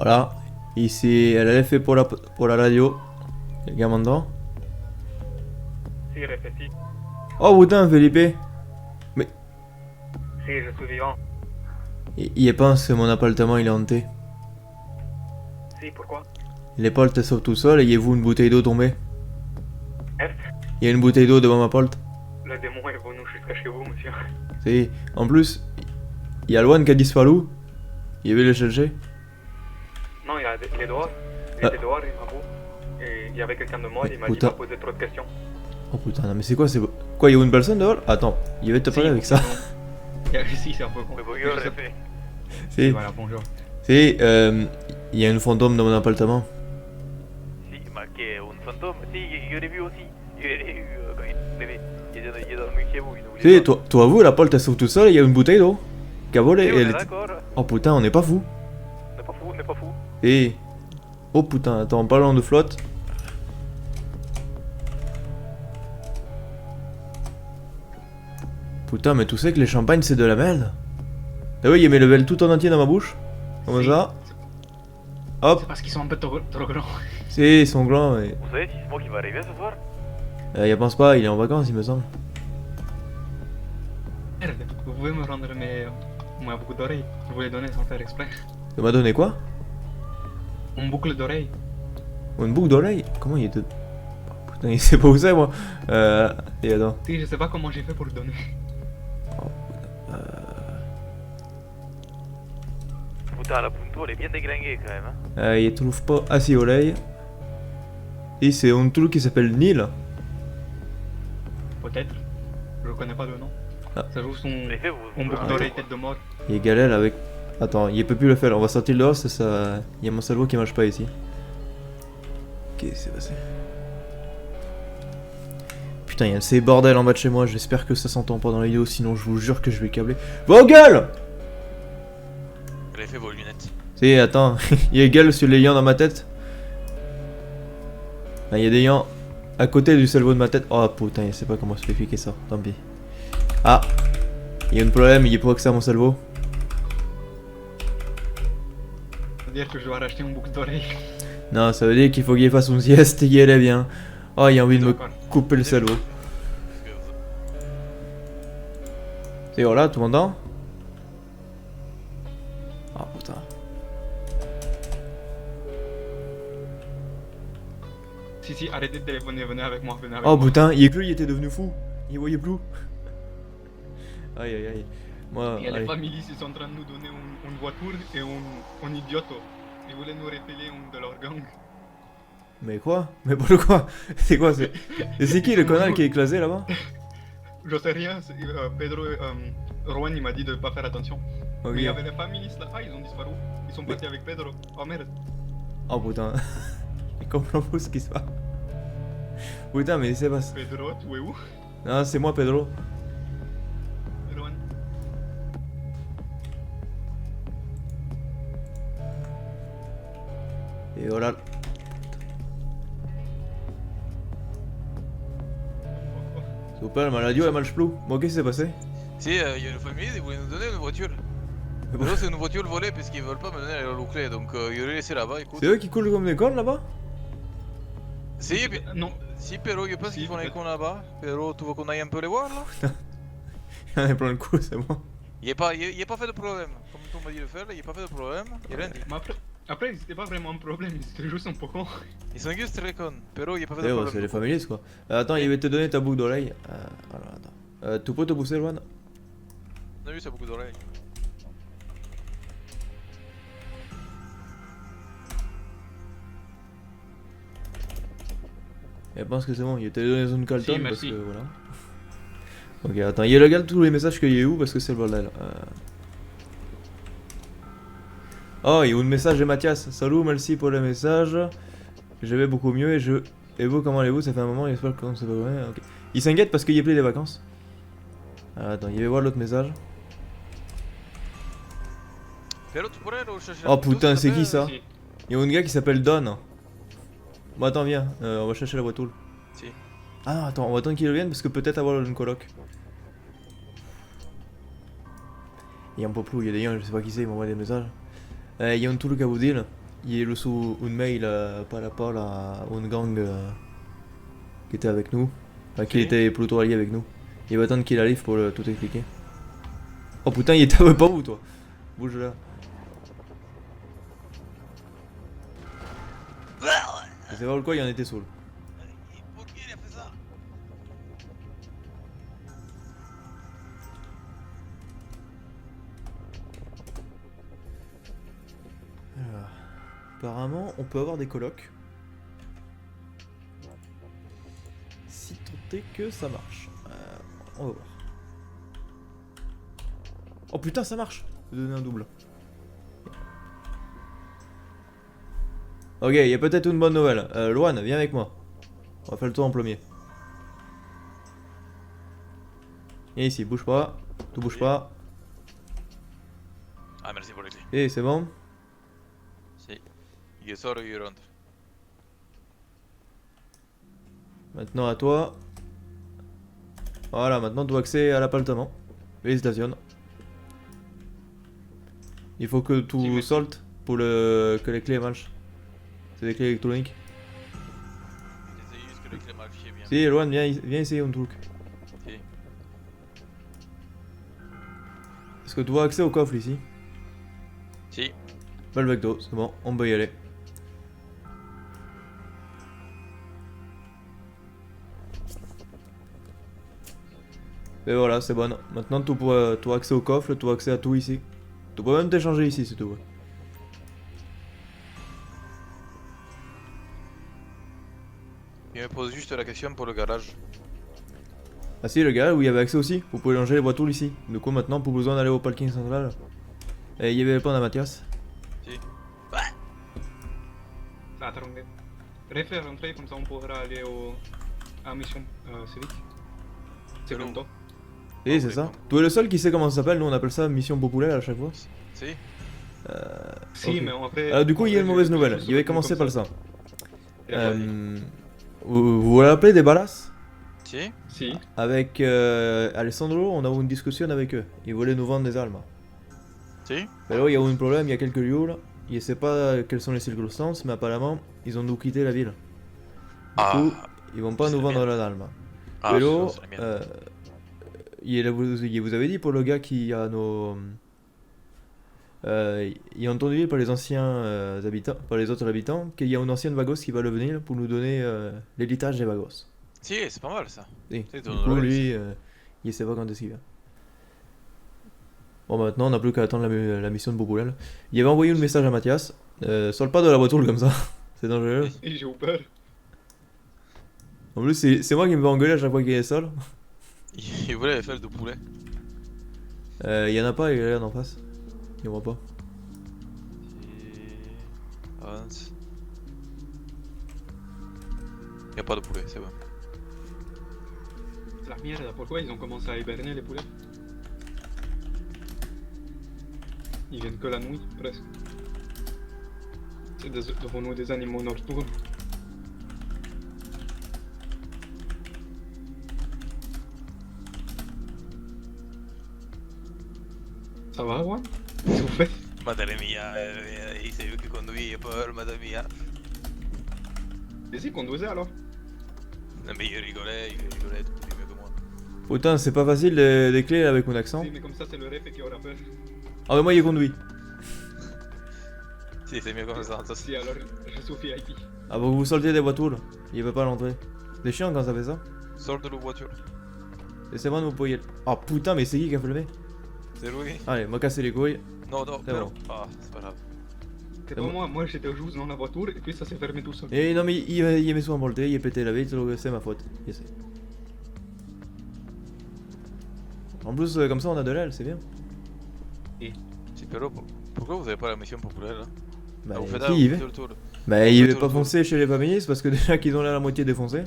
Voilà. Ici, elle a fait pour la radio. El gars mandant. Si, répétez. Oh putain, Felipe. Mais Si, je suis vivant. il est pas, c'est mon appartement, il est hanté. Si, pourquoi? Les portes sautent tout seul et y a-vous une bouteille d'eau tombée? Est Il y a une bouteille d'eau devant ma porte. le démon est venu jusqu'à chez vous, monsieur. Si. En plus, il y a Luan qui a disparu. Il veut le chercher. Non, il est dehors. Il Ah. était dehors, il m'a vu. Et il y avait quelqu'un de mort, il m'a dit Putain. de pas poser trop de questions. Oh putain, non mais c'est quoi, Quoi, il y a une personne dehors? Attends, il va te parler avec ça. Si, c'est un peu con. Mais Je sais répétez. Si. Voilà, bonjour. Si, il y a une fantôme dans mon appartement. Si, marqué un fantôme. Si, je l'ai vu aussi. Je l'ai vu quand il est dormi chez vous. Si, toi vous, la porte elle s'ouvre tout seul et il y a une bouteille d'eau qui a volé. Si, et on elle est était- d'accord. Oh putain, on n'est pas fou. On n'est pas fou, on n'est pas fou. Si. Oh putain, attends, en parlant de flotte. Putain, mais tu sais que les champagnes c'est de la merde. Ah oui, il met le verre tout en entier dans ma bouche. Comme Si. ça. Hop. C'est parce qu'ils sont un peu trop grands. Si, ils sont grands, mais. Vous savez si c'est moi qui va arriver ce soir? Il pense pas, il est en vacances, il me semble. Merde, vous pouvez me rendre ma boucle d'oreille. Je vous l'ai donné sans faire exprès. Tu m'as donné quoi? Une boucle d'oreille. Une boucle d'oreille? Comment il était. Oh, putain, il sait pas où c'est moi. Et attends. Si, je sais pas comment j'ai fait pour le donner. Putain, la punto elle est bien déglinguée quand même. Hein. Il trouve pas. Ah si, oreille. Et c'est un truc qui s'appelle Neil. Peut-être. Je connais pas le nom. Ah. Ça joue son. En effet, Une boucle d'oreille tête de mort. Il galère avec. Attends, il peut plus le faire. On va sortir dehors, c'est ça. Il y a mon cerveau qui marche pas ici. Qu'est-ce qui s'est passé? Putain, il y a ces bordels en bas de chez moi. J'espère que ça s'entend pas dans la vidéo, sinon je vous jure que je vais câbler. Vos gueules! Elle a fait vos lunettes. Si, attends, il y a gueule sur les lions dans ma tête. Ah, il y a des lions à côté du cerveau de ma tête. Oh putain, je sais pas comment se fait expliquer ça. Tant pis. Ah, il y a un problème, il y a pas que ça mon cerveau. Ça veut dire que je dois racheter une boucle d'oreille. Non, ça veut dire qu'il faut qu'il fasse une sieste et qu'il est bien. Oh, il a envie de me D'accord. couper le cerveau. C'est voilà, tout m'entend? Ah putain. Si, arrêtez de téléphoner, venez avec moi, venez avec Oh moi. putain, il est plus, il était devenu fou. Il voyait plus. Aïe aïe aïe. Moi, Il y a les allez. familles qui sont en train de nous donner une voiture et un idioto. Ils voulaient nous révéler une de leurs gangs. Mais quoi? Mais pourquoi? C'est quoi? C'est qui le connard qui est écrasé là-bas? Je sais rien, Pedro, Rowan il m'a dit de pas faire attention. Ok. Mais il y avait les familles là-bas, ils ont disparu. Ils sont partis avec Pedro. Oh merde. Oh putain. Je comprends pas ce qui se passe. Putain, mais c'est pas. Pedro, tu es où? Non, c'est moi, Pedro. Rowan. Et voilà. Super, ma radio elle marche plus. Bon, qu'est-ce qui s'est passé? Si, il y a une famille, ils voulaient nous donner une voiture. Mais là, c'est une voiture volée parce qu'ils veulent pas me donner la clé, donc je l'ai laissé là-bas, écoute. C'est eux qui coulent comme des cornes là-bas? Si, Non, si, Pero, je pense Si, qu'ils font les peut-être. cons là-bas. Pero, tu veux qu'on aille un peu les voir là? Il y en a plein de coups, c'est bon. Il n'y a pas fait de problème. Comme on m'a dit de faire, il n'y a pas fait de problème. Il n'y a rien dit. mais après c'était pas vraiment un problème, c'était juste un peu con. Ils sont juste très cons. Pero, il n'y a pas fait de Eh ouais, problème. c'est les familiers quoi. Attends, il va te donner ta boucle d'oreille. Alors attends. Tu peux te pousser, Luan? On a vu ça beaucoup d'oreilles. Je pense que c'est bon, il t'a donné une Carlton Si, parce merci. que voilà. Ok, attends, il regarde tous les messages qu'il y a eu parce que c'est le bordel. Oh, il y a un message de Mathias. Salut, merci pour le message. Je vais beaucoup mieux et vous, comment allez-vous? Ça fait un moment, j'espère que ça va bien. Ok. Il s'inquiète parce qu'il y a plus les vacances. Alors, attends, il va voir l'autre message. Pero, tu pourrais aller chercher. Oh putain, c'est qui ça? Si. Il y a un gars qui s'appelle Don. Bon, attends, viens, on va chercher la voiture. Si. Ah non, attends, on va attendre qu'il revienne parce que peut-être avoir une coloc. Il y a un peu plus, il y a des gens, je sais pas qui c'est, ils m'envoient des messages. Il y a un truc à vous dire. il est sous un mail par rapport à une gang qui était avec nous, enfin, qui Ok. était plutôt allié avec nous. Il va attendre qu'il arrive pour tout expliquer. Oh putain, il était pas où toi? Bouge là. C'est pas pourquoi il en était saoul. Pourquoi il a fait ça? Alors, apparemment, on peut avoir des colocs. Si tant est que ça marche. On va voir. Oh putain, ça marche! Je vais donner un double. Ok, il y a peut-être une bonne nouvelle. Loan, viens avec moi. On va faire le tour en premier. Viens ici, bouge pas. Tout bouge pas. Ah, merci pour les clés. Et c'est bon? Si. Il sort et il rentre. Maintenant à toi. Voilà, maintenant tu as accès à l'appartement. Félicitations. Il faut que tu merci. soldes pour que les clés marchent. C'est des clés électroniques. J'essaie juste que les clés marchent bien. Si, Loan, viens essayer un truc. Si. Est-ce que tu as accès au coffre ici? Si. Perfecto, c'est bon, on peut y aller. Et voilà, c'est bon. Maintenant tu as accès au coffre, tu as accès à tout ici. Tu peux même t'échanger ici si tu veux. Il me pose juste la question pour le garage. Ah si, le gars où il y avait accès aussi, vous pouvez ranger les voitures ici. Du coup maintenant, pour besoin d'aller au parking central. Et il y avait répondre à Mathias. Si. Ça attendait. Réfère rentrer comme ça on pourra aller à la mission civique. C'est Hello. comme toi. Et c'est ça. Tu es le seul qui sait comment ça s'appelle, nous on appelle ça mission populaire à chaque fois. Si. Si, Ok. mais en fait. Alors du coup, il y a une mauvaise nouvelle. Il va commencer par ça. ça. Vous vous rappelez des Ballas? Si. Si. Avec Alessandro, on a eu une discussion avec eux. Ils voulaient nous vendre des armes. Si. Mais là, il y a eu un problème il y a quelques jours. Je sais pas quelles sont les circonstances, mais apparemment, ils ont dû quitter la ville. Du coup, ils vont pas c'est nous la vendre mienne. la arme. Ah, Pero, c'est la mienne. il vous avez dit pour le gars qui a nos. Il a entendu par les anciens habitants, par les autres habitants, qu'il y a une ancienne Vagos qui va revenir pour nous donner l'héritage des Vagos. Si, c'est pas mal ça. Et, C'est du ton coup, rôle, lui, il sait pas quand est-ce qu'il vient. Bon, maintenant, on n'a plus qu'à attendre la mission de Boboulel. Il avait envoyé un message à Mathias. Sors pas de la voiture comme ça, c'est dangereux. Et j'ai eu peur. En plus, c'est moi qui me fais engueuler à chaque fois qu'il est seul. Il voulait faire du poulet. Il y en a pas, il regarde en face. Il voit pas. Avance. Y'a pas de poulet, c'est bon. La merde, pourquoi ils ont commencé à hiberner les poulets? Ils viennent que la nuit, presque. C'est devenu des animaux nocturnes. Ça va, Juan? Qu'est-ce que vous faites? Madre mia, c'est eux qui conduisent, j'ai peur, madre mia. Vas-y, conduisez alors. Non mais il rigolait tout mieux que moi. Putain, c'est pas facile les clés avec mon accent. Si, mais comme ça, c'est le ref qui aura peur. Ah, mais moi, il conduit. Si, c'est mieux comme ça, ça Si, alors, je suis VIP. Ah, bah, vous sortez des voitures. Il veut pas l'entrer. C'est chiant quand ça fait ça. Sors de la voiture. Et c'est bon, vous pouvez y aller. Ah, putain, mais c'est qui a fait le mec? C'est lui. Allez, m'a cassé les couilles. Non, non, C'est pero. bon. Ah, c'est pas grave. C'est C'est pas bon. moi j'étais juste dans la voiture et puis ça s'est fermé tout seul. Et non, mais il met souvent volté, il a pété la vitre, c'est ma faute. Je sais. En plus, comme ça, on a de l'aile, c'est bien. Si, pero, pourquoi vous avez pas la mission populaire là? Bah, Ah, vous faites si, il y va. le tour. Bah, il fait veut tout pas le tour. foncer chez les féministes parce que déjà qu'ils ont l'air la moitié défoncés.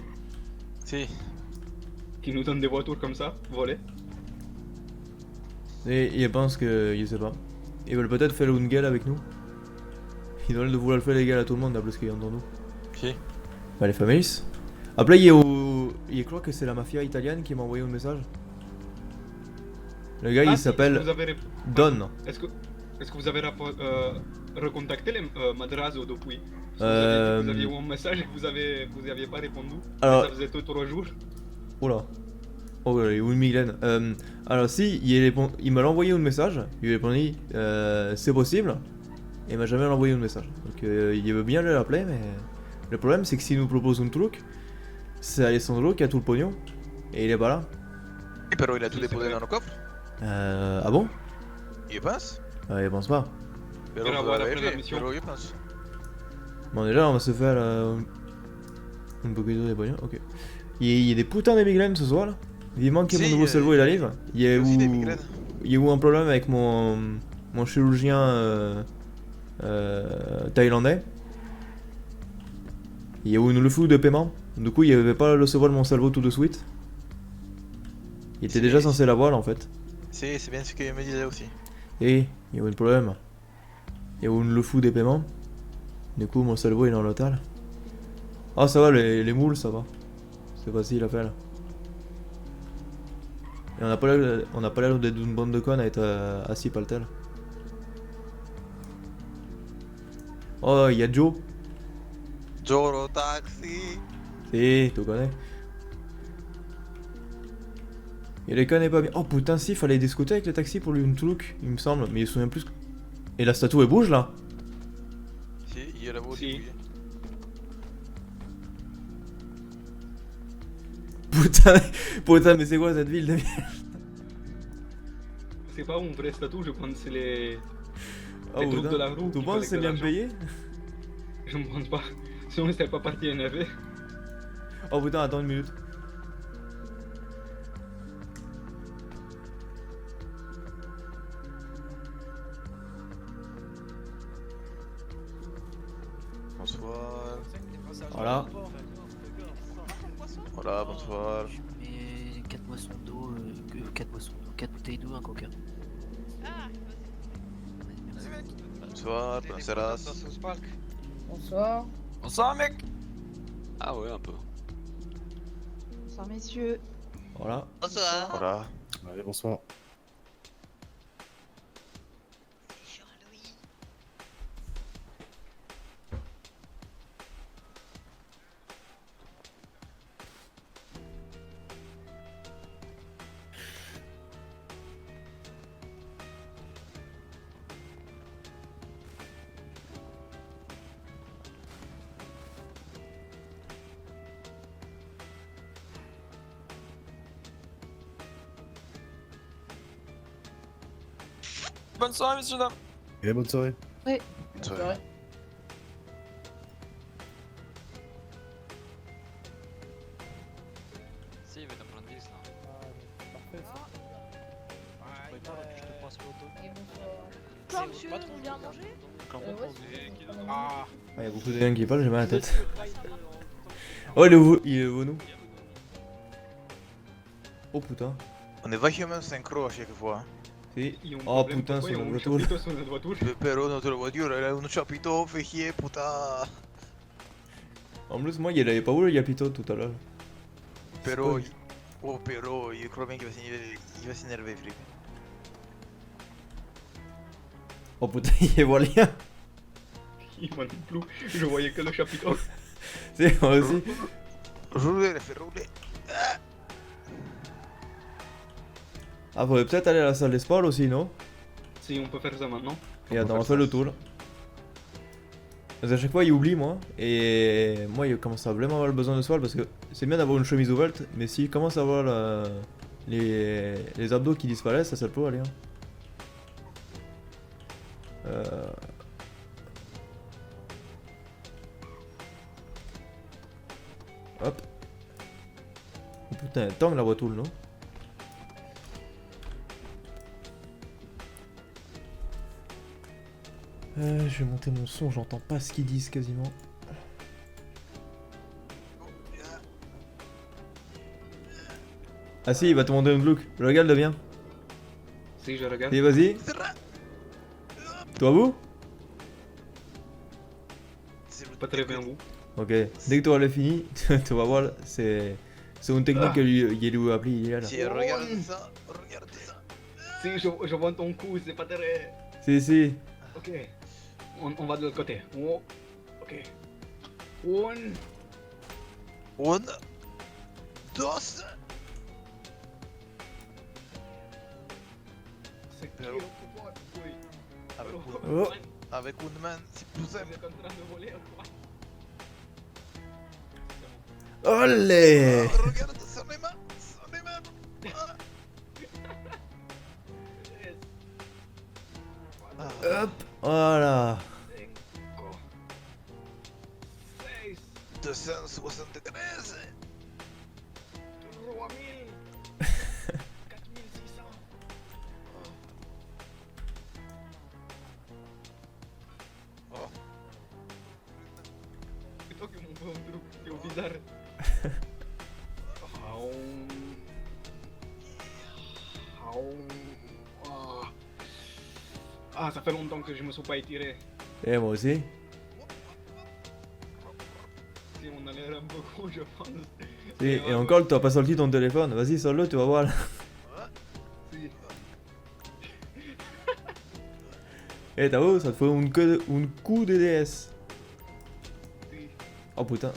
Si. Qui nous donnent des voitures comme ça, volées. Et ils pensent que, je sais pas. Ils veulent peut-être faire une gueule avec nous. Ils ont l'air de vouloir faire les gueules à tout le monde, d'après ce qu'ils entendent nous. Qui? Bah, les féministes. Après, il croit que c'est la mafia italienne qui m'a envoyé un message. Le gars, Ah, il si, s'appelle vous avez Don. Est-ce que Est-ce que vous avez recontacté les Madrazo depuis? Parce que Euh, vous aviez eu un message et que vous aviez pas répondu. Alors- Ça faisait 2-3 jours. Oula. Oh, il est où une migraine alors si, il m'a envoyé un message, il lui a répondu c'est possible, et il m'a jamais envoyé un message. Donc il veut bien l'appeler, mais le problème c'est que s'il nous propose un truc, c'est Alessandro qui a tout le pognon, et il est pas là. Oui, pero il a tout Si, déposé c'est dans le coffre. Ah bon? Il pense. Il pense pas. Pero Pero vous voilà, l'avez après la fait, mission. pero il pense. Bon déjà on va se faire un poquito de pognon, ok. Il y a des putains de migraines ce soir là. Vivement que mon Si, nouveau cerveau il arrive. Il y a aussi des eu... migraines. Il y a eu un problème avec mon chirurgien thaïlandais. Il y a eu une refus de paiement. Du coup, il avait pas recevoir mon cerveau tout de suite. Il était déjà censé l'avoir en fait. C'est bien ce qu'il me disait aussi. Et il y a eu un problème. Il y a eu une refus de paiement. Du coup, mon cerveau est dans l'hôtel. Ah, ça va, les moules, ça va. C'est facile à faire. Et on n'a pas l'air d'être une bande de connes à être assis par le tel. Oh, il y a Joe. Joro taxi. Si, tu connais. Il les connaît pas bien. Oh putain, si, fallait discuter avec le taxi pour lui une truc, il me semble. Mais il se souvient plus. Et la statue elle bouge là. Si, il y a la voix Si. qui bouge. Putain, putain, mais c'est quoi cette ville de merde? C'est pas un vrai statut, je pense que c'est les Oh, trucs putain. de la roue. Tu qui penses que c'est bien collectent de payé? l'argent. Je ne pense pas. Sinon, il serait pas parti énervé. Oh putain, attends une minute. Bonsoir. Voilà. Voilà, bonsoir. Je mets 4 boissons d'eau, 4 bouteilles d'eau, un coca. Bonsoir, buonasera. Bonsoir. Bonsoir mec. Ah ouais, un peu. Bonsoir messieurs. Voilà. Bonsoir. Voilà. Allez, bonsoir. Bonne soirée messieurs dames. Et bonne soirée. Bonne soirée. Si, il va dans plein de 10 là. Bonsoir monsieur, vous voulez à manger Ah, y a beaucoup de gens qui parlent, j'ai mal à la tête. Oh, il est où nous? Oh putain. On est vachement synchro à chaque fois. Si. Il y a un Oh problème, putain, pourquoi il y sur a la un voiture. chapiteau sur notre voiture. Pero notre voiture, elle a un chapiteau fait chier, putain. En plus, moi, il avait pas où le Yapito tout à l'heure. Pero, oh, pero, je crois bien qu'il va s'énerver, Philippe. Oh putain, il voit rien. Il m'en dit plus. Je voyais que le chapiteau. C'est moi aussi. Rouler, le fait rouler. Ah, faudrait peut-être aller à la salle des sports aussi, non? Si, on peut faire ça maintenant. Et attends, on fait le tour. Parce qu'à chaque fois, il oublie, moi. Et moi, il commence à vraiment avoir le besoin de soir parce que c'est bien d'avoir une chemise ouverte, mais s'il commence à avoir les abdos qui disparaissent, ça peut aller. Hein. Hop. Oh putain, tant la voiture, non? Je vais monter mon son, j'entends pas ce qu'ils disent quasiment. Ah si, il va te demander un look. Regarde bien. Si, je regarde. Et vas-y. Toi vous? Pas très bien vous. Ok. Dès que tu auras fini, tu vas voir, c'est une technique que lui a appris hier. Là. Si, regarde ça, regarde ça. Si, je vois ton cou, c'est pas très... Si. Ok. On va de l'autre côté. Oh. Ok. Un. Un, dos. C'est qui Pero- Oui. Avec, Oh. avec une main, c'est plus Vous simple. êtes en train de voler ou quoi? Olé. Oh, regarde, son les mains. Ah. Yes. Ah. Hop, voilà. 6. 273. 3000. 4600. Oh. C'est toi qui m'ont fait un truc qui est bizarre. Ah, ça fait longtemps que je me suis pas étiré. Et moi aussi. Si on a l'air un peu gros, je pense. Et encore, tu as pas sorti ton téléphone. Vas-y, sors-le, tu vas voir. Là. Si. Eh, t'as vu, ça te fait un coup de DS. Si. Oh putain.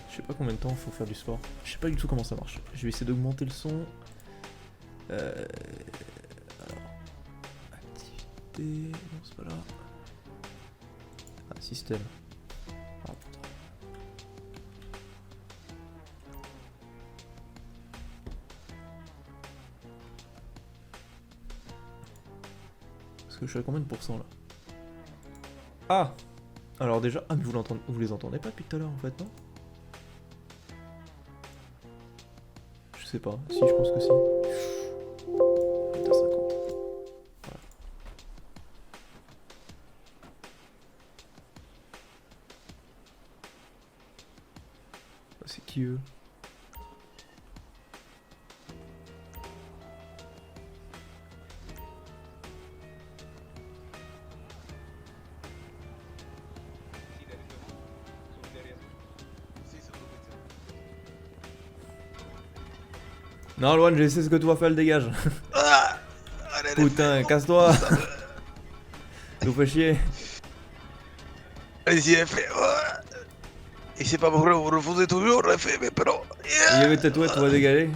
Je sais pas combien de temps il faut faire du sport. Je sais pas du tout comment ça marche. Je vais essayer d'augmenter le son. Alors. Activité. Non, c'est pas là. Ah, système. Ah putain. Parce que je suis à combien de pourcents là? Ah! Alors déjà. Ah, mais vous les entendez pas depuis tout à l'heure en fait, non? Je sais pas, si je pense que si. 20h50. Voilà. C'est qui eux? Si, derrière toi. Sur derrière. Si, c'est tout. Non, Loan, je sais ce que tu vas faire, le dégage. Ah. Allez, Putain, casse-toi. Nous fais chier. Allez-y, les faits. Et c'est pas pourquoi vous refusez toujours, les faits, mais pero. Il y avait tatoué, tu vas dégager.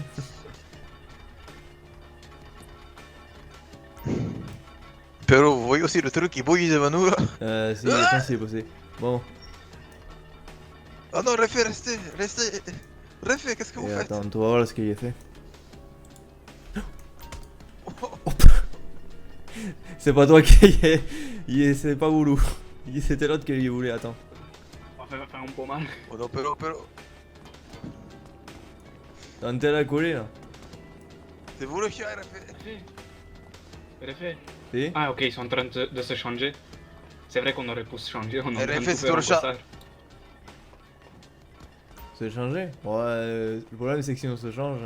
Pero vous voyez aussi le truc qui bouge devant nous là. Si, attends, c'est possible. Bon, Oh non, Refait, restez. Refait, qu'est-ce que vous et faites? attends, tu vas voir ce qu'il a fait. C'est pas toi qui c'est pas Boulou. C'était l'autre qui voulait, attends. Ça va faire un peu mal. Oh non, pero. T'as intérêt à coller là. C'est vous le chien, Refait. Refait. Si? Ah, ok, ils sont en train de se changer. C'est vrai qu'on aurait pu se changer, on est en train de Refait, tout c'est faire le en chat. bossard. Se changer? Ouais, le problème c'est que si on se change,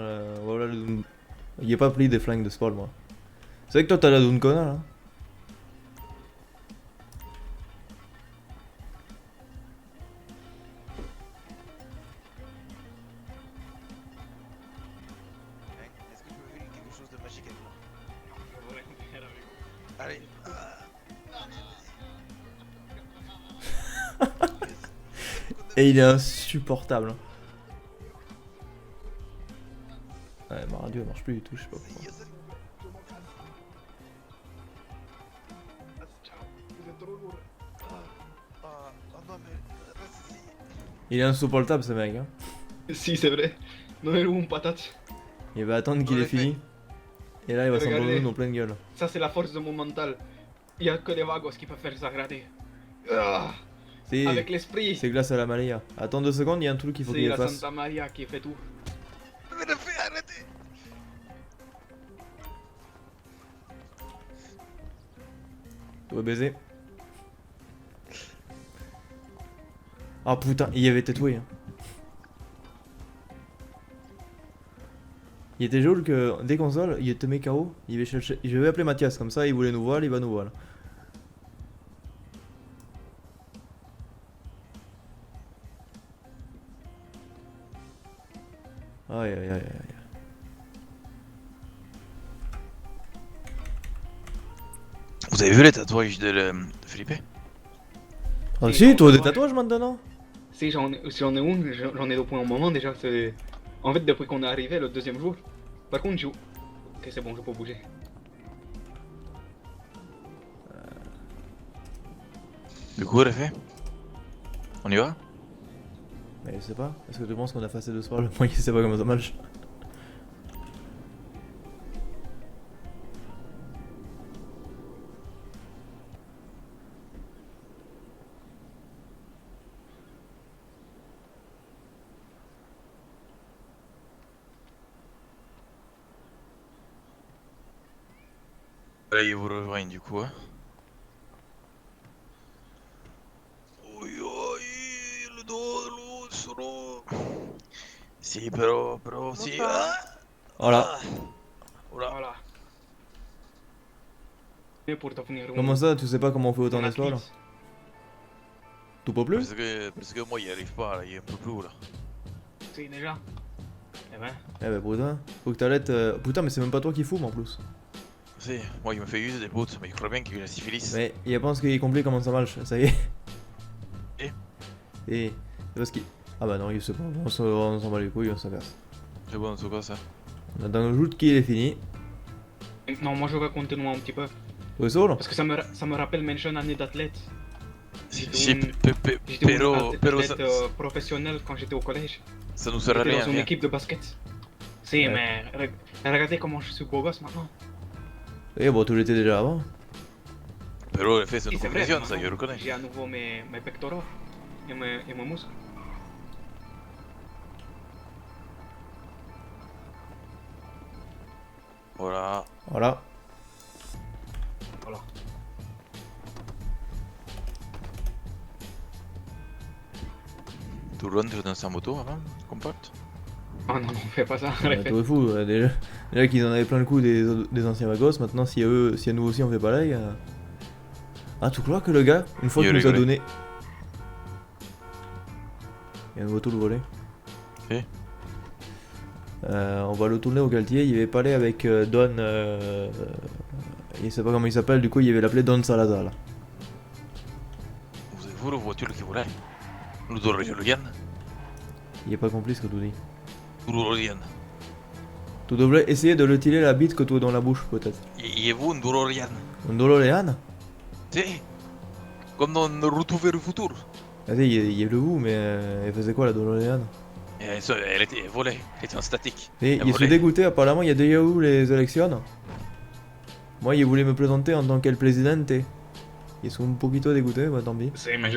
voilà, il est pas pris des flingues de spawn moi. C'est vrai que toi t'as la Duncona là. Est-ce que tu veux vivre quelque chose de magique avec moi? Je voudrais faire avec vous. Allez. Et il est insupportable. Ouais, ma radio elle marche plus du tout, je sais pas pourquoi. Yes. Ciao, vous êtes trop lourd. Ah non, mais reste ici. Il est insupportable ce mec hein. Si, c'est vrai. Non, mais une patate. Il va attendre qu'il En ait effet. fini. Et là il va s'en Regardez. prendre une en pleine gueule. Ça, c'est la force de mon mental. Il y a que les vagos qui peuvent faire ça, regardez. Ah, Si, avec l'esprit. c'est grâce à la Malia. Attends 2 secondes, il y a un truc qu'il faut C'est qu'il la fasse. Santa Maria qui fait tout. Mais Refait, arrêtez. Tu vas baiser. Ah putain, il y avait tatoué. Hein. Il était joli que dès qu'on sort, il te met KO. Il va chercher. Je vais appeler Mathias, comme ça il voulait nous voir, il va nous voir. Aïe aïe aïe aïe. Vous avez vu les tatouages de Philippe? Ah Et si, on toi peut des voir. tatouages maintenant? Si j'en ai une, j'en ai depuis un moment déjà. En fait, depuis qu'on est arrivé le deuxième jour. Par contre, Ok, c'est bon, je peux bouger. Du coup, Réfé, on y va? Mais je sais pas, est-ce que tu penses qu'on a fait assez de soir? Moi je sais pas comment ça marche. Là, ils vous rejoignent du coup. Hein. Oi, oi, le dos, lo solo. Si, però, si. Bonsoir. Voilà. Oula. Voilà. Et pour devenir Comment ça, tu sais pas comment on fait autant un de soirs là? athlète. Tout pas plus? Parce que moi, il arrive pas, là, il est un peu plus là. Si, déjà. Eh ben, Eh ben putain, faut que t'arrêtes. Putain, mais c'est même pas toi qui fume en plus. Si, moi, il me fait user des potes, mais il croit bien qu'il a la syphilis. Mais il pense qu'il est compris comment ça marche, ça y est. Et Et. C'est parce qu'il. Ah bah non, il sait pas, on s'en bat les couilles, on s'en casse. C'est bon, c'est quoi ça? On attend le jour qu'il est fini. non, moi je vais continuer un petit peu. Au sol? Parce que ça me rappelle mes jeunes années d'athlète. Si, J'étais pero, athlète professionnel quand j'étais au collège. ça nous sert à J'étais rien. dans une Rien. équipe de basket. Si, Ouais. mais regardez comment je suis beau gosse maintenant. Eh bon, tu l'étais déjà avant. Pero, le fait, c'est Si, une c'est vrai, compétition, ça, maintenant, je le connais. j'ai à nouveau mes pectoraux et mes muscles. Voilà. Voilà. Voilà. Tu rentres dans sa moto avant qu'on parte? Oh non, non, fais pas ça. Ouais, répète. tout est fou, déjà qu'ils en avaient plein le coup des anciens vagos, maintenant si à nous aussi on fait pareil. Ah, tu crois que le gars, une fois Il qu'il nous a rigolait. donné. Il nous va tout le voler. Et on va le tourner au Galtier, il avait parlé avec Don. Il sait pas comment il s'appelle, du coup il avait l'appelé Don Salazar là. Vous avez vu la voiture qui volait? Nous DeLorean? Il a pas compris ce que tu dis. DeLorean. Tu devrais essayer de le tirer la bite que tu as dans la bouche peut-être. Il est vous, un DeLorean? Un DeLorean? Si. Comme dans Retour vers le futur. Vas-y, il est le bout, mais elle faisait quoi la DeLorean? Et elle était volée, elle était en statique. Et Elle il se volait. dégoûtait, apparemment il y a déjà eu les élections. Moi il voulait me présenter en tant qu'el presidente. Ils sont un poquito dégoûtés, bah tant pis. Si, mais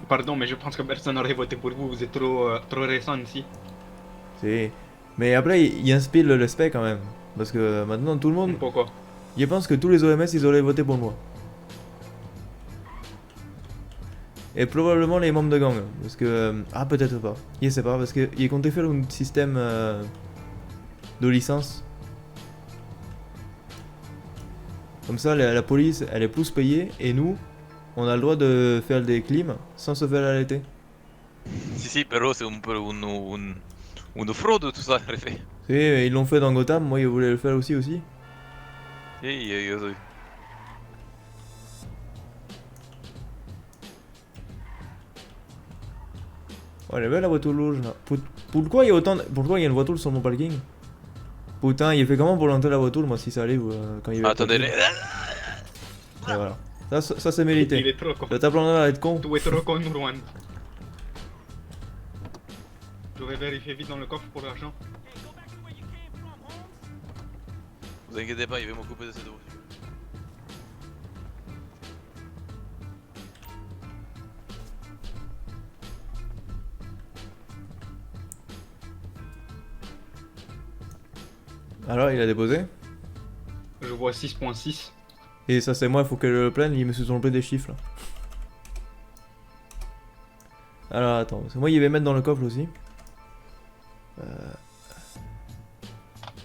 pardon, mais je pense que personne n'aurait voté pour vous. Vous êtes trop récent ici. C'est... Mais après il inspire le respect quand même. Parce que maintenant tout le monde, Pourquoi? il pense que tous les OMS ils auraient voté pour moi. Et probablement les membres de gang. Parce que... Ah peut-être pas. Je sais pas, parce qu'il comptait faire un système de licence. Comme ça la police elle est plus payée et nous on a le droit de faire des clims sans se faire arrêter. Si, pero c'est un peu une fraude tout ça, en effet. Tu sais, ils l'ont fait dans Gotham, moi ils voulaient le faire aussi. Si, Oh, elle est belle la voiture rouge là. Pourquoi il y a autant pourquoi il y a une voiture sur mon parking? Putain, il fait comment pour lancer la voiture moi si ça arrive quand il y a Attendez, Et voilà. Ça c'est mérité. Il est trop con. Le tableau là être con. Tu es trop con, Rouen. Je vais vérifier vite dans le coffre pour l'argent. vous inquiétez pas, il va m'occuper de cette voiture. Alors il a déposé. Je vois 6.6. Et ça c'est moi, il faut que je le prenne, il me se sont trompés des chiffres là. Alors attends, parce que moi il va mettre dans le coffre aussi.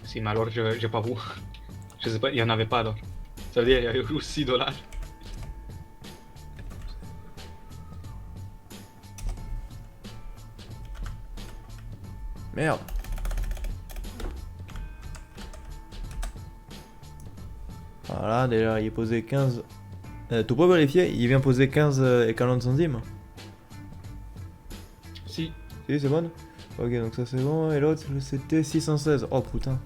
Si Si, mais alors j'ai pas vous. Je sais pas, il y en avait pas alors. Ça veut dire il y avait juste 6 $. Merde. Voilà, déjà il est posé 15. Tu peux vérifier, il vient poser 15 et 40 centimes. Si, Si, c'est bon. Ok, donc ça c'est bon. Et l'autre c'était 616. Oh putain.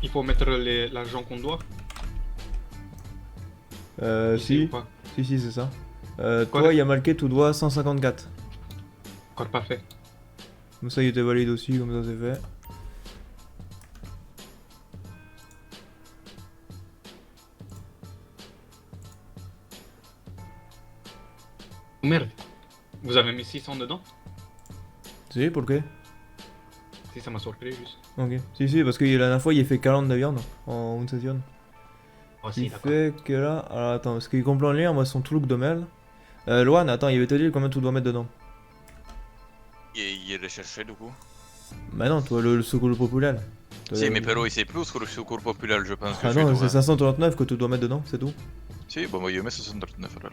il faut mettre l'argent qu'on doit. Ici Si. ou pas. Si, c'est ça. Quoi, Toi, il y a marqué tu dois 154. Encore pas fait. Comme ça, il était valide aussi, comme ça c'est fait. Oh, merde. Vous avez mis 600 dedans? Si, pourquoi? Si, ça m'a surpris juste. Ok. Si, parce que la dernière fois, il a fait 40 de viande en une session. Oh Ce si, qui d'accord. fait que là. Alors attends, parce qu'il comprend le lien, moi, son truc de mail. Loan, attends, il va te dire combien tu dois mettre dedans. Il est recherché du coup. Bah non, toi, le secours populaire. Si, mais Pero il sait plus que le secours populaire, je pense. Ah non, c'est 539 que tu dois mettre dedans, c'est tout. Si, bon, moi, il met 69 alors.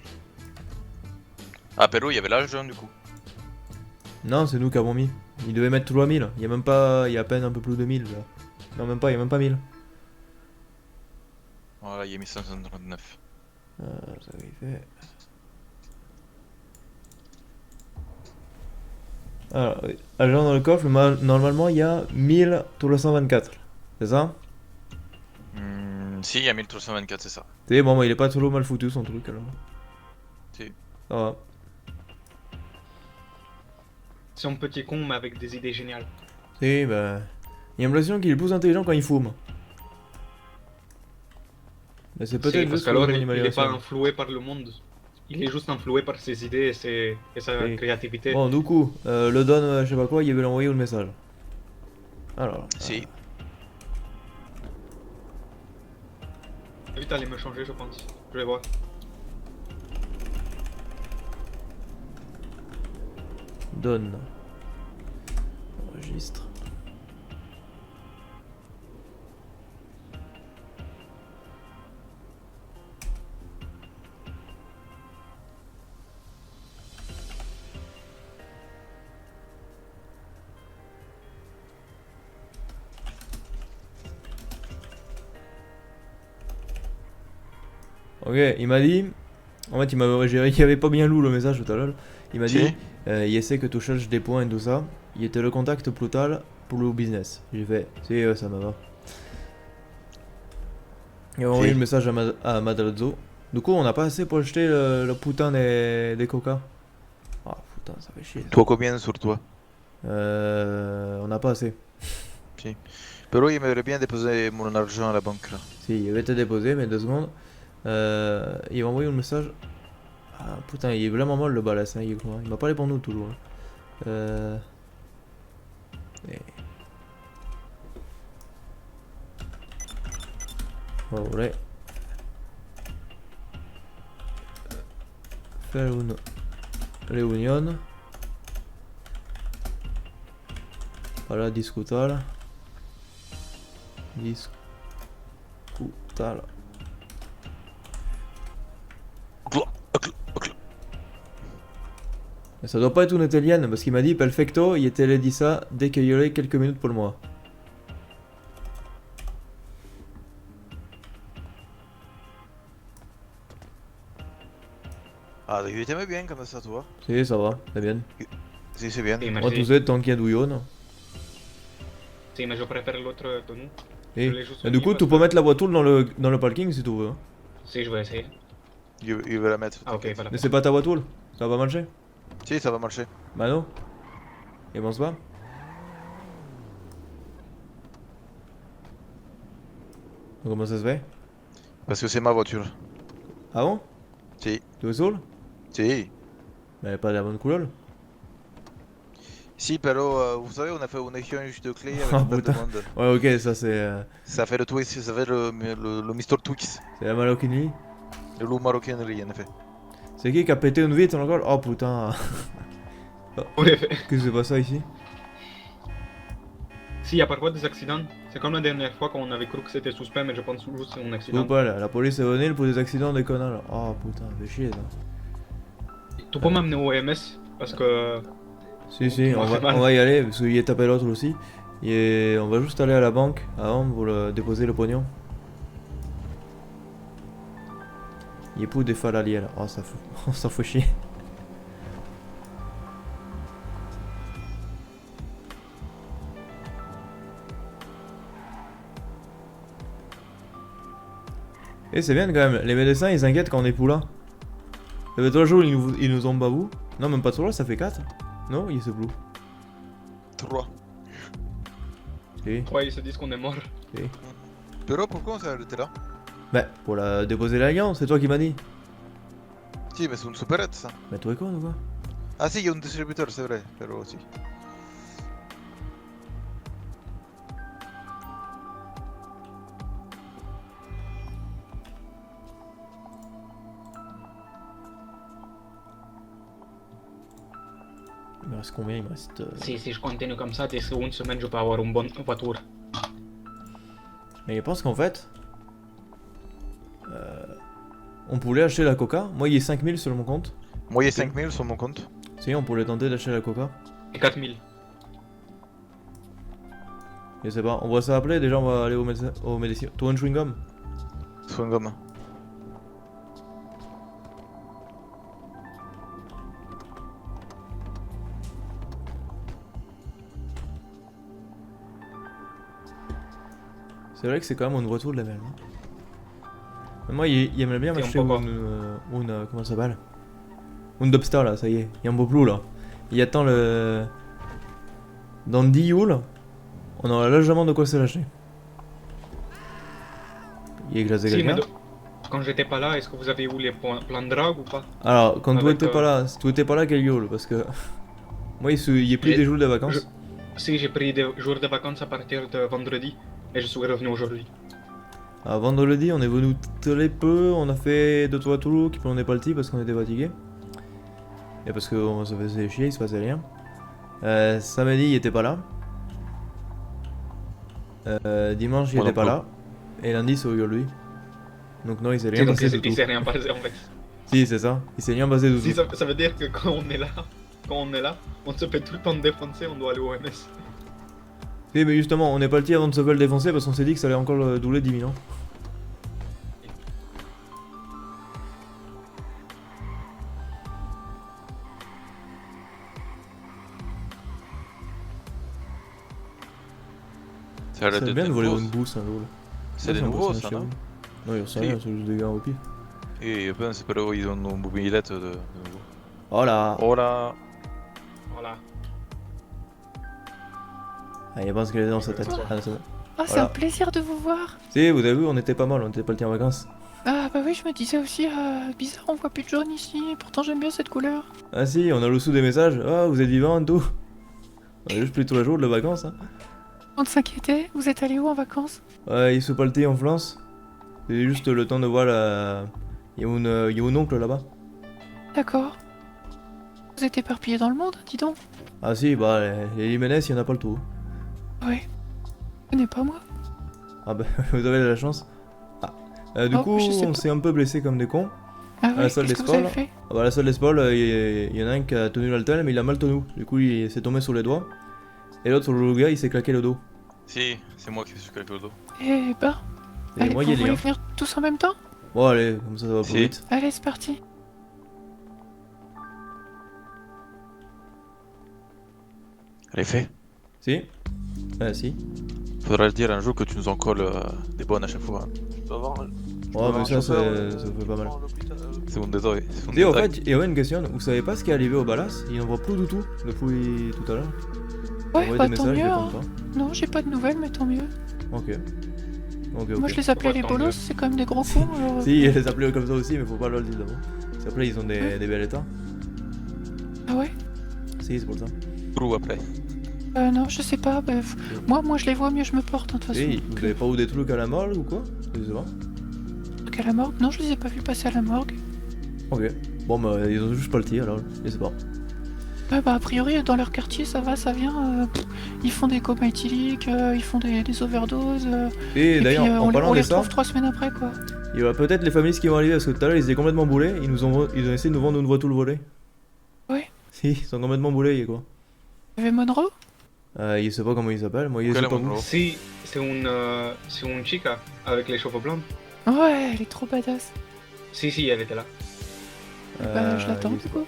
Ah, Pero, il y avait l'argent du coup. Non, c'est nous qui avons mis. Il devait mettre 3000. Il y a même pas. Il y a à peine un peu plus de 1000 là. Non, même pas, il y a même pas 1000. Voilà, il a mis 539. Ça il fait. Alors, oui. Agent dans le coffre, normalement il y a 1324. C'est ça? Si, il y a 1324, c'est ça. C'est bon, il est pas trop mal foutu son truc alors. Si. Ça va. C'est un petit con, mais avec des idées géniales. Si, bah. Il y a l'impression qu'il est plus intelligent quand il fume. Mais c'est Si, peut-être parce juste qu'alors pour il est pas l'animation. influé par le monde. Il est juste influé par ses idées et sa Oui. créativité. Bon, du coup, le Don, je sais pas quoi, il veut l'envoyer un message. Alors. Si. Vite aller me changer, je pense. Je vais voir. Don. Enregistre. Ok, il m'a dit. En fait, il avait pas bien lu le message tout à l'heure. Il m'a Si. dit il essaie que tu cherches des points et tout ça. Il était le contact brutal pour le business. J'ai fait si, ça me va. Il a envoyé Si. le message à Madrazzo. Du coup, on n'a pas assez pour acheter le putain des coca. Ah putain, ça fait chier. Toi, combien sur toi? On n'a pas assez. Pero, il m'aimerait bien déposer mon argent à la banque là. Si, il avait été déposé, mais 2 secondes. Il m'a envoyé un message. Ah putain, il est vraiment mal le balance, hein, il m'a parlé pour nous toujours. Hein. Et... Voilà. Faire une réunion. Voilà, discutal. Discutal. Mais ça doit pas être une italienne parce qu'il m'a dit perfecto, il était dit ça dès qu'il y aurait quelques minutes pour moi. Ah, il t'aimait bien comme ça, toi. Si, ça va, c'est bien. Si, c'est bien. Si, Moi, merci. tout ça, tant qu'il y a douillonne. Si, mais je préfère l'autre de nous. Et, Je l'ai juste et du mis coup, parce tu peux que- mettre la voiture dans le parking si tu veux. Hein. Si, je vais essayer. Il veut la mettre. Ah, ok, t'inquiète. voilà. Mais c'est pas ta voiture, ça va marcher. Si, ça va marcher. Bah non. Et pense pas. Comment ça se fait? Parce que c'est ma voiture. Ah bon? Si. Tu es sûr? Si. Mais elle est pas de la bonne couleur. Si, Pero, vous savez, on a fait un échange de clés avec Ah, plein de putain. monde. Ouais, ok, ça c'est Ça fait le Twix, ça fait le Mr. Twix. la maroquinerie. Le loup maroquinerie, en effet. C'est qui a pété une vitre encore? Oh putain. En effet. Qu'est-ce que c'est pas ça ici? S'il y a parfois des accidents, c'est comme la dernière fois quand on avait cru que c'était suspect, mais je pense juste que c'est un accident. Ou pas, la police est venue pour des accidents des connards. Oh putain, fait chier ça. Tu peux m'amener au MS parce que. Si, on va y aller, parce qu'il est tapé l'autre aussi. Et on va juste aller à la banque avant pour déposer le pognon. Il est pour des falaliers là. Oh, ça fout. On s'en fout chier. Et c'est bien quand même, les médecins ils s'inquiètent quand on est pour là. Ça fait 3 jours ils nous ont babou. Non, même pas 3, ça fait 4. Non, il se blue. 3. Si. Ouais, ils se disent qu'on est mort. Pero pourquoi on s'est arrêté là? Bah, pour déposer l'alliance, c'est toi qui m'as dit. Si, mais c'est une supérette ça. Mais toi es con ou quoi? Ah si, il y a un distributeur, c'est vrai, pero aussi. Il me reste combien? Il me reste... Si je continue comme ça, d'ici une semaine, je peux avoir une bonne voiture. Mais je pense qu'en fait... on pourrait acheter la coca. Moi, il est 5000 sur mon compte. Moi, il y a 5000 sur mon compte. Si, on pourrait tenter d'acheter la coca. Et 4000. Je sais pas, on va s'appeler. Déjà, on va aller au médecin. Toi, un chewing-gum? Swingum. C'est vrai que c'est quand même une voiture de la même. Mais moi, il aimerait bien m'acheter une comment ça s'appelle? Une Dubstar là, ça y est. Il en vaut plus là. Il attend le... Dans 10 Yule, on aura largement de quoi se l'acheter. Il est glacé Si, quelqu'un? mais quand j'étais pas là, est-ce que vous avez eu les plans de drague ou pas? Alors, quand toi Avec, t'étais pas là, si tu étais pas là, quel Yule? Parce que... moi, il est plus J'ai- des jours de vacances. Si, j'ai pris des jours de vacances à partir de vendredi et je suis revenu aujourd'hui. Ah, vendredi, on est venu très peu, on a fait 2-3 tours, puis on est parti parce qu'on était fatigué. Et parce qu'on se faisait chier, il se passait rien. Samedi, il était pas là. Dimanche, il Moi était non pas là. Et lundi, c'est aujourd'hui. Donc non, il s'est Si, rien donc passé du il tout. s'est rien passé en fait. Si, c'est ça. Il s'est rien passé du Si, tout. ça veut dire que quand on est là, on se fait tout le temps défoncer, on doit aller au MS. Si, mais justement, on est parti avant de se faire le défoncer parce qu'on s'est dit que ça allait encore le doubler 10 000 ans. Ça a l'air C'est d'être bien de des voler nouveaux. une boost un jour. C'est des nouveaux ça, non? Non, il sait Si. rien, c'est juste des gars au pif. Et ben c'est pas là où ils ont une mobilette de nouveau. Voilà. Oh là. Voilà. Ah, il pense qu'elle est dans sa tête. Ah, c'est bon. Ah, c'est Voilà. un plaisir de vous voir. Si, vous avez vu, on était pas mal, on était parti en vacances. Ah, bah oui, je me disais aussi, bizarre, on voit plus de jaune ici. Pourtant, j'aime bien cette couleur. Ah si, on a reçu des messages. Ah, vous êtes vivant et tout. On a juste pris 3 jours de vacances. Hein. On s'inquiétait. Vous êtes allé où en vacances? Ils sont partis en France. C'est juste le temps de voir la... Il y a un oncle là-bas. D'accord. Vous êtes éparpillés dans le monde, dis donc. Ah si, bah les Jiménez, il y en a pas le tout. Ouais. Je connais pas, moi. Ah bah, vous avez de la chance. Ah. Du Oh, coup, je sais on pas. s'est un peu blessé comme des cons. Ah la ouais, salle qu'est-ce que des vous avez sports. fait? Ah bah la salle d'espaul, il y en a un qui a tenu l'altel, mais il a mal tenu. Du coup, il s'est tombé sur les doigts. Et l'autre, le gars, il s'est claqué le dos. Si, c'est moi qui suis quelqu'un le dos. Eh ben, Et allez, moi, vous il y a voulez les venir tous en même temps? Bon, allez, comme ça va plus Si. vite. Allez, c'est parti. Elle est fait. Si? Ah si. Faudra le dire un jour que tu nous en colles des bonnes à chaque fois. hein. Je dois avoir. Ouais, mais ça fait pas mal. C'est mon détail. C'est mon Si, en détail. fait, il y avait une question. Vous savez pas ce qui est arrivé au Ballas? Il en voit plus du tout depuis tout à l'heure. Ouais, Envoyez bah des tant messages, ils mieux. répondent Hein. pas. Non, j'ai pas de nouvelles, mais tant mieux. Ok. Ok, Moi, ok. je les appelais les tant mieux. bolos, c'est quand même des gros cons. Alors... Si, ils les appelaient comme ça aussi, mais faut pas leur le dire d'abord. Parce qu'après, ils ont des belles états. Ah ouais? Si, c'est pour ça. Trou après. Non, je sais pas. Bah, moi, je les vois mieux, je me porte, hein, de toute façon. Si, vous avez pas eu des trucs à la morgue ou quoi? Je sais pas. Donc à la morgue? Non, je les ai pas vus passer à la morgue. Ok. Bon, bah, ils ont juste pas le tir alors, je sais pas. Ouais, bah, a priori, dans leur quartier, ça va, ça vient. Ils font des comas éthyliques, ils font des overdoses. Et d'ailleurs, puis, en parlant on les de ça, retrouve 3 semaines après, quoi. il y aura peut-être les familles qui vont arriver parce que tout à l'heure ils étaient complètement boulés. Ils ont essayé de nous vendre une voiture volée. Ouais. Si, ils sont complètement boulés, quoi. Il y avait Monroe? Je sais pas comment il s'appelle, moi il Quel sais est pas mon vous. bro? Si, c'est une chica avec les cheveux blancs. Ouais, elle est trop badass. Si, elle était là. Bah, je l'attends, il- du coup.